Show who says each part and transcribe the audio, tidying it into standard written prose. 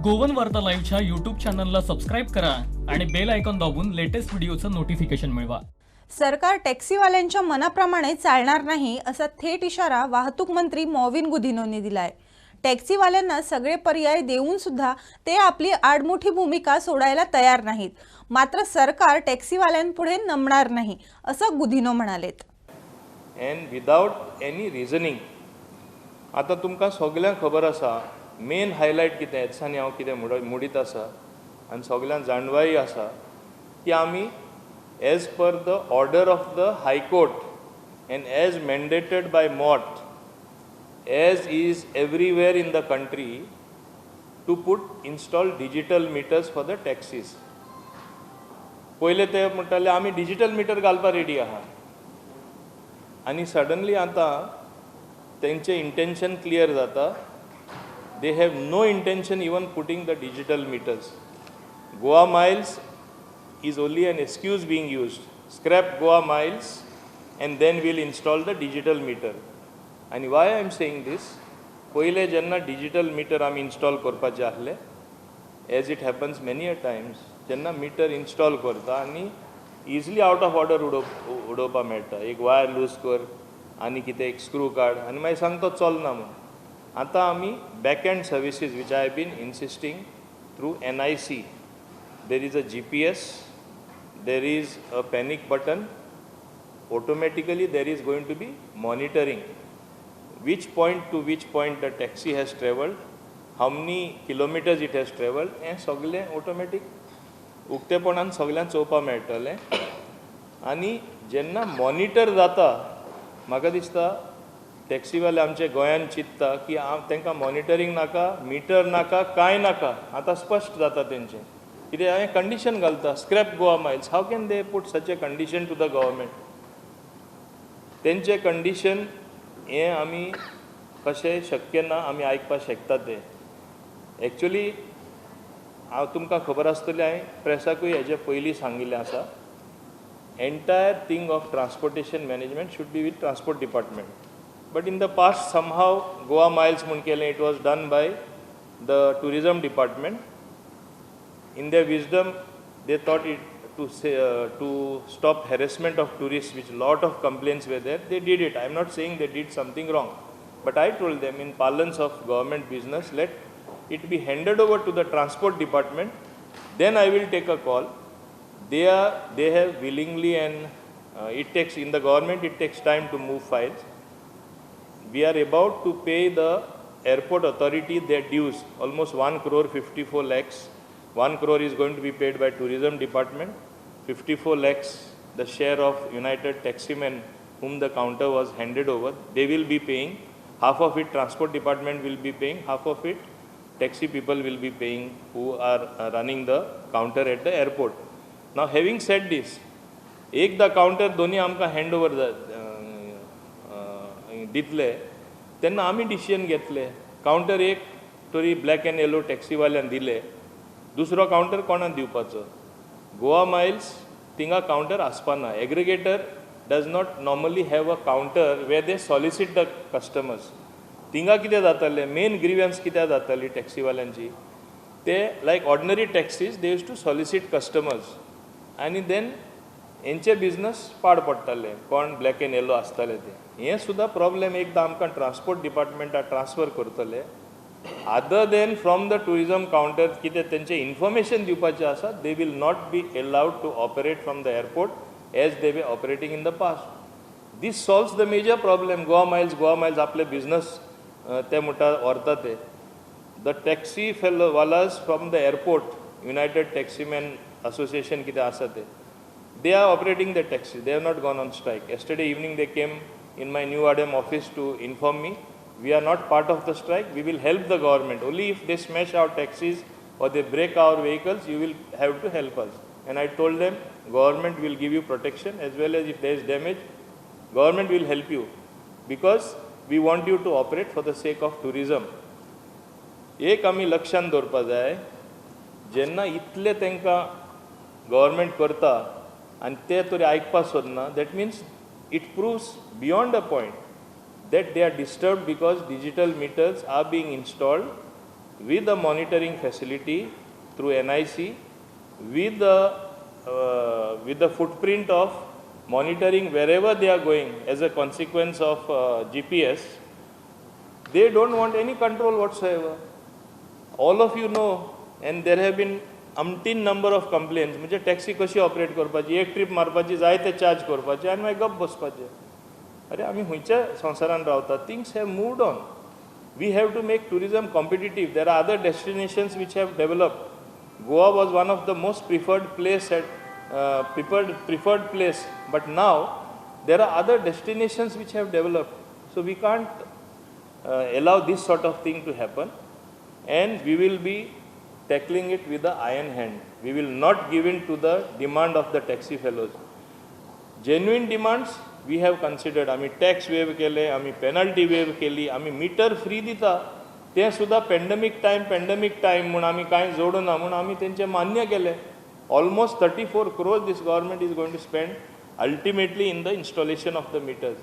Speaker 1: Goan वार्ता लाईव्हच्या YouTube चॅनलला सबस्क्राईब करा आणि बेल आयकॉन दाबून लेटेस्ट व्हिडिओचं नोटिफिकेशन मिळवा।
Speaker 2: सरकार टॅक्सीवाल्यांच्या मनाप्रमाणे चालणार नाही असा थेट इशारा वाहतूक मंत्री मॉविन गुदिनोंनी दिलाय। टॅक्सीवाल्यांना सगळे पर्याय देऊन सुद्धा ते आपली आडमुठी भूमिका सोडायला तयार नाहीत। मात्र सरकार टॅक्सीवाल्यांपुढे नमणार नाही असं गुदिनो म्हणालेत।
Speaker 3: एंड विदाउट एनी रिजनिंग आता तुमकां सगळ्यांक खबर आसा मेन हायलायट कितें दिसांनी हांव कितें मुडीत आसा आनी सगळ्यांक जाणवाय आसा की आमी as per the order of the high court and as mandated by MoT as is everywhere in the country to put install digital meters for the taxis. पयले ते म्हणटाले आमी डिजिटल मिटर घालपाक रेडी आहा आनी सडनली आतां तेंचे इंटेंशन क्लियर जाता। They have no intention even putting the digital meters. Goa miles is only an excuse being used. Scrap Goa miles and then we'll install the digital meter. And why I am saying this? पहिले जेन्ना digital meter आमी install करपाचे आसले, as it happens many a times, जेन्ना meter install करता आनी easily out of order उडोवपा मेळटा। एक wire loose कर आनी कितें एक screw काड आनी मागीर सांगता चलना म्हणून। आता आमी back-end services which I have been insisting through NIC. There is a GPS, there is a panic button. Automatically there is going to be monitoring which point to which point the taxi has travelled, how many kilometers it has travelled, and सगळे automatic उक्तेपणान सगळ्यांक चोवपा मेळटलें। आनी जेन्ना monitor जाता म्हाका दिसता टॅक्सीवाले आमचे गोंयान चिंतता की तांकां मॉनिटरींग नाका, मिटर नाका, कांय नाका। आतां स्पश्ट जाता तेंचें कित्याक हांवें कंडिशन घालता scrap Goa Miles. How can they put such a condition to the government? तेंचे कंडिशन हें आमी कशें शक्य ना आमी आयकपाक शकता ते। एक्चुअली हांव तुमकां खबर आसतली हांवें प्रेसाकूय हेजे पयलीं सांगिल्लें आसा। Entire thing of transportation management should be with transport department. But in the past somehow Goa miles it was done by the tourism department. In their wisdom they thought it to stop harassment of tourists, which lot of complaints were there. They did it. I am not saying they did something wrong, but I told them in parlance of government business, let it be handed over to the transport department, then I will take a call. They have willingly, and it takes in the government it takes time to move files. We are about to pay the airport authority their dues, almost 1 crore 54 lakhs. 1 crore is going to be paid by tourism department, 54 lakhs the share of United Taximen whom the counter was handed over. They will be paying half of it, transport department will be paying half of it, taxi people will be paying who are running the counter at the airport. Now having said this, एकदा counter दोन्ही आमकां hand over दितले तेन्ना आमी decision घेतले। Counter एक तरी black end yellow टॅक्सीवाल्यान दिले, दुसरो काउंटर कोणाक दिवपाचो? गोवा मायल्स थिंगा काउंटर आसपाना। Aggregator does not normally have a counter where they solicit the customers. थिंगा कितें जातालें, मेन ग्रीवन्स कित्याक जाताली टॅक्सीवाल्यांची, ते like ordinary taxis they use to solicit customers आनी देन हेंचे बिजनस पाड पडटाले कोण ब्लॅक एंड येलो आसताले ते। हें सुद्दां प्रॉब्लेम एकदां आमकां ट्रांसपोर्ट डिपार्टमेंटाक ट्रांसफर करतले, other than from the tourism counter कितें तेंचे इन्फॉर्मेशन दिवपाचें आसा, they will not be allowed to operate from the airport as they were operating in the past. This solves the major problem. Goa Miles आपले business ते म्हणटा व्हरता ते। The taxi वालाज from the airport, United Taximan Association कितें आसा ते, they are operating the taxi. They have not gone on strike. Yesterday evening they came in my New Adem office to inform me, we are not part of the strike, we will help the government. Only if they smash our taxis or they break our vehicles, you will have to help us. And I told them, government will give you protection, as well as if there is damage, government will help you, because we want you to operate for the sake of tourism. एक आमी लक्षान दवरपा जाय, जेन्ना इतले तांकां government करता आनी ते तरी आयकपाक सोदना, that means it proves beyond a point that they are disturbed because digital meters are being installed with a monitoring facility through NIC, with the footprint of monitoring wherever they are going as a consequence of GPS. They don't want any control whatsoever. All of you know, and there have been umpteen number of complaints. म्हणजे taxi कशी operate करपाची, एक trip मारपाची, जाय ते charge करपाचे आनी मागीर गप बसपाचे. अरे आमी खंयच्या संवसारान रावता. Things have moved on. We have to make tourism competitive. There are other destinations which have developed. Goa was one of the most preferred place, but now there are other destinations which have developed. So we can't allow this sort of thing to happen, and we will be tackling it with the iron hand. We will not give in to the demand of the taxi fellows. Genuine demands we have considered. आम्ही tax wave केले, आम्ही penalty wave केली, आम्ही metre free दिता, ते सुद्धा pandemic time म्हणून आम्ही कांय जोडना म्हणून आम्ही तेंचे मान्य केले. Almost 34 crores this government is going to spend ultimately in the installation of the meters.